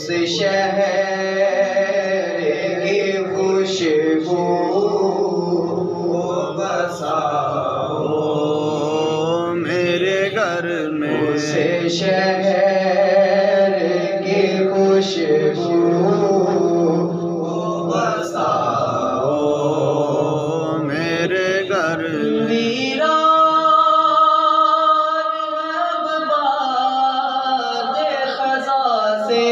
उस शहर की खुशबू को बसाओ मेरे घर में। उस शहर की खुशबू को बसाओ मेरे घर में। वीरान अब बाद खज़ा से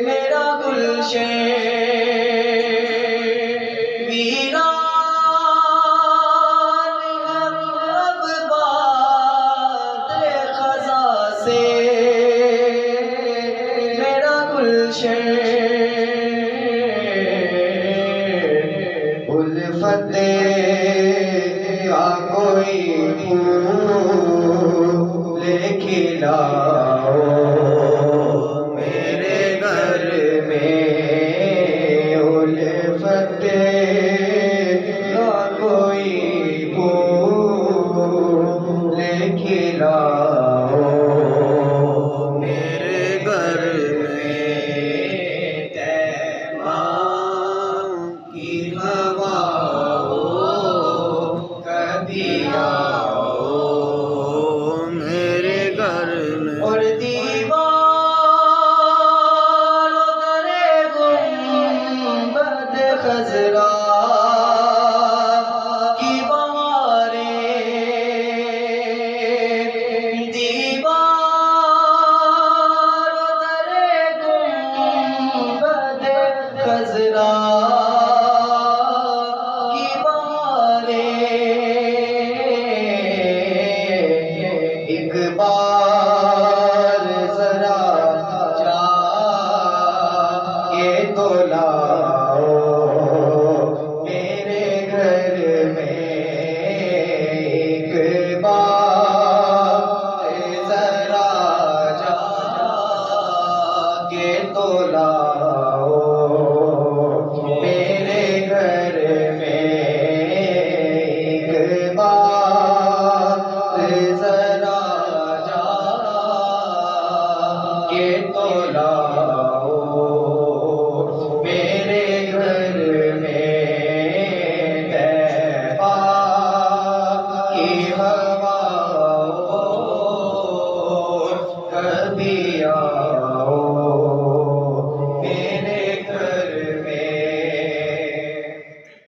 मेरा गुलशन, वीरान अब बाद खज़ा से मेरा गुलशन। उल्फत का कोई फूल खिलाओ मेरे घर में। उल्फत का कोई फूल खिलाओ मेरे घर में। तैमा की हवाओं कभी आओ मेरे घर में। और दीवारों दरे गुंबद खज़रा की बहारें, दीवारों दरे गुंबद खज़रा की बहारें। एक बार ज़रा जाके तो लाओ मेरे घर में। एक बार ज़रा जाके तो लाओ मेरे घर में। एक बार ज़रा जाके तो लाओ मेरे घर में। तैबा की